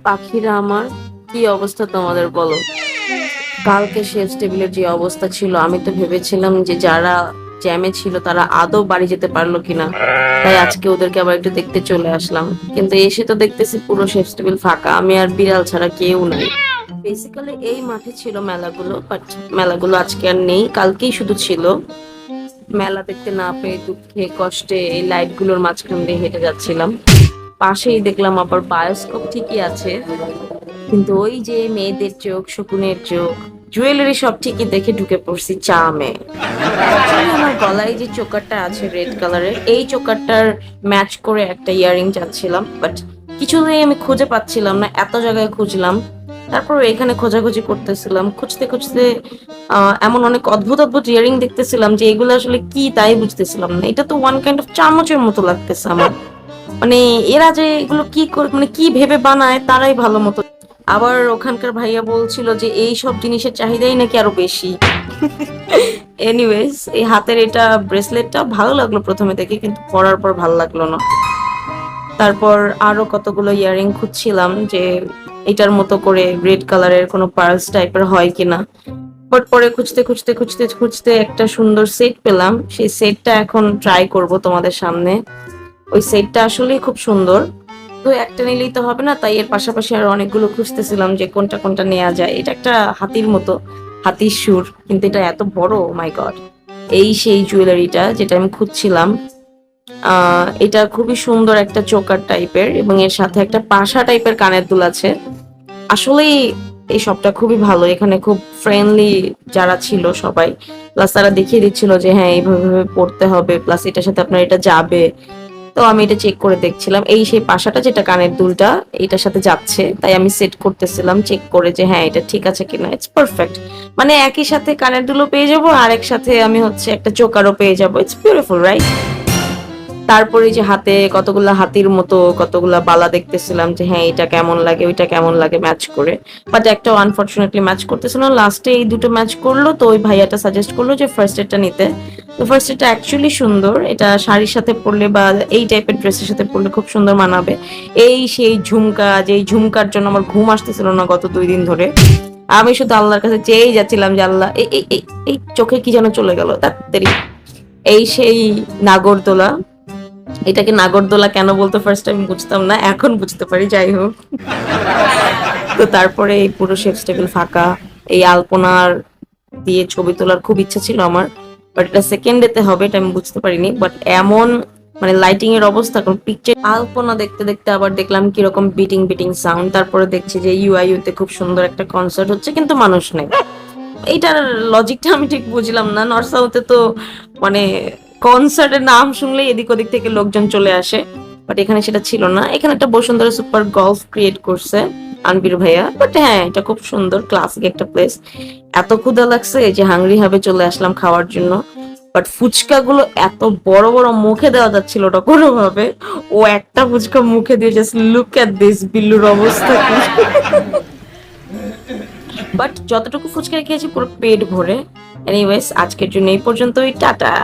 পাখিরা আমার, কি অবস্থা তোমাদের বলো? কালকে শেফ টেবিলের যে অবস্থা ছিল, আমি তো ভেবেছিলাম যে যারা জ্যামে ছিল তারা আদৌ বাড়ি যেতে পারলো কিনা, তাই আজকে ওদেরকে আবার একটু দেখতে চলে আসলাম। কিন্তু এসে তো দেখতেছি পুরো শেফ টেবিল ফাঁকা, আমি আর বিড়াল ছাড়া কেউ নাই। বেসিক্যালি এই মাঠে ছিল মেলাগুলো, বাট মেলাগুলো আজকে আর নেই, কালকেই শুধু ছিল। মেলা দেখতে না পেয়ে দুঃখে কষ্টে এই লাইট গুলোর মাঝখান দিয়ে হেঁটে যাচ্ছিলাম। পাশেই দেখলাম আবার বায়োস্কোপ ঠিকই আছে, কিন্তু ওই যে মেয়েদের চোখ, শকুনের চোখ, জুয়েলারি সব ঠিকই দেখে ঢুকে পড়ছি চামে। Actually আমার গলায় যে চোকারটা আছে রেড কালারের, এই চোকারটার ম্যাচ করে একটা ইয়ারিং চাচ্ছিলাম, বাট কিছুতেই আমি খুঁজে পাচ্ছিলাম না, এত জায়গায় খুঁজলাম। তারপর এখানে খোঁজাখুঁজি করতেছিলাম, খুঁজতে খুঁজতে এমন অনেক অদ্ভুত অদ্ভুত ইয়ারিং দেখতেছিলাম যে এগুলো আসলে কি তাই বুঝতেছিলাম না। এটা তো ওয়ান কাইন্ড অফ চামচের মতো লাগতেছে আমার। মানে এরা যে এগুলো কি করে, মানে কি ভেবে বানায় তারাই ভালো মতো। আবার ওখানকার ভাইয়া বলছিল যে এই সব জিনিসের চাহিদাই নাকি আরো বেশি। এনিওয়েজ, এই হাতের এটা ব্রেসলেটটা ভালো লাগলো প্রথমে দেখে, কিন্তু পরার পর ভালো লাগলো না। তারপর আরো কতগুলো ইয়ারিং খুঁজছিলাম যে এটার মতো করে রেড কালারের কোনো পার্লস টাইপের হয় কিনা। বাট পরে খুঁজতে খুঁজতে খুঁজতে খুঁজতে একটা সুন্দর সেট পেলাম, সেই সেটটা এখন ট্রাই করব তোমাদের সামনে। ওই সেটটা আসলেই খুব সুন্দর। তো একটা নিলেই তো হবে না, তাই এর পাশাপাশি আরো অনেকগুলো খুঁজতেছিলাম যে কোনটা কোনটা নেওয়া যায়। এটা একটা হাতির মতো, হাতির সুর, কিন্তু এটা এত বড়, মাই গড। এই সেই জুয়েলারিটা যেটা আমি খুঁজছিলাম। এটা খুবই সুন্দর একটা চোকার টাইপের, এবং এর সাথে একটা পাশা টাইপের কানের দুল আছে। আসলেই এই শপটা খুবই ভালো, এখানে খুব ফ্রেন্ডলি যারা ছিল সবাই, প্লাস তারা দেখিয়ে দিচ্ছিল যে হ্যাঁ এইভাবে ভাবে পড়তে হবে, প্লাস এটার সাথে আপনার এটা যাবে। তো আমি এটা চেক করে দেখছিলাম, এই সেই পাশাটা যেটা কানের দুলটা এটার সাথে যাচ্ছে, তাই আমি সেট করতেছিলাম চেক করে যে হ্যাঁ এটা ঠিক আছে কিনা। ইটস পারফেক্ট, মানে একই সাথে কানের দুলও পেয়ে যাবো আর এক সাথে আমি হচ্ছে একটা চোকারও পেয়ে যাবো। It's beautiful, right? তারপরে যে হাতে কতগুলা হাতির মতো কতগুলা বালা দেখতেছিলাম যে হ্যাঁ এটা কেমন লাগে ওইটা কেমন লাগে ম্যাচ করে, বাট একটাও আনফরচুনেটলি ম্যাচ করতেছিল না। লাস্টে এই দুটো ম্যাচ করলো, তো ওই ভাইয়াটা সাজেস্ট করলো যে ফার্স্ট এডটা নিতে। তো ফার্স্ট এডটা অ্যাকচুয়ালি সুন্দর, এটা শাড়ির সাথে পরলে বা এই টাইপের ড্রেসের সাথে পরলে খুব সুন্দর মানাবে। এই সেই ঝুমকা, যে এই ঝুমকার জন্য আমার ঘুম আসতেছিল না গত 2 দিন ধরে। আমি শুধু আল্লাহর কাছে চেয়েই যাচ্ছিলাম যে আল্লাহ এই এই এই এই চোখে কি যেন চলে গেল তাড়াতাড়ি। এই সেই নাগরদোলা, এটাকে নাগরদোলা কেন বলতো ফার্স্ট টাইম বুঝতাম না, এখন বুঝতে পারি। যাই হোক, তো তারপরে এই পুরো শেফ টেবিল ফাঁকা। এই আলপনার দিয়ে ছবি তোলার খুব ইচ্ছা ছিল আমার, বাট এটা সেকেন্ড ডেতে হবে এটা আমি বুঝতে পারিনি। বাট এমন মানে লাইটিং এর অবস্থা, কোন পিকচার আলপনা দেখতে দেখতে আবার দেখলাম কিরকম বিটিং বিটিং সাউন্ড। তারপরে দেখছি যে ইউআইইউ তে খুব সুন্দর একটা কনসার্ট হচ্ছে, কিন্তু মানুষ নেই। এইটার লজিকটা আমি ঠিক বুঝলাম না। নর্থ সাউথে তো মানে কনসার্টের নাম শুনলেই এদিক ওদিক থেকে লোকজন চলে আসে, বাট এখানে সেটা ছিল না। এখানে একটা বসুন্ধরা সুপার গলফ ক্রিয়েট করছে আনবির ভাইয়া, বাট হ্যাঁ এটা খুব সুন্দর ক্লাসিক একটা প্লেস। এত ক্ষুধা লাগছে যে হাংরি ভাবে চলে আসলাম খাওয়ার জন্য। বাট ফুচকা গুলো এত বড় বড়, মুখে দেওয়া যাচ্ছিল ওটা কোনোভাবে। ও একটা ফুচকা মুখে দিয়ে জাস্ট লুক এট দিস, বিল্লুর অবস্থা কি। বাট যতটুকু ফুচকা খেয়েছি পুরো পেট ভরে। এনিওয়েজ, আজকের জন্য এই পর্যন্তই, টাটা।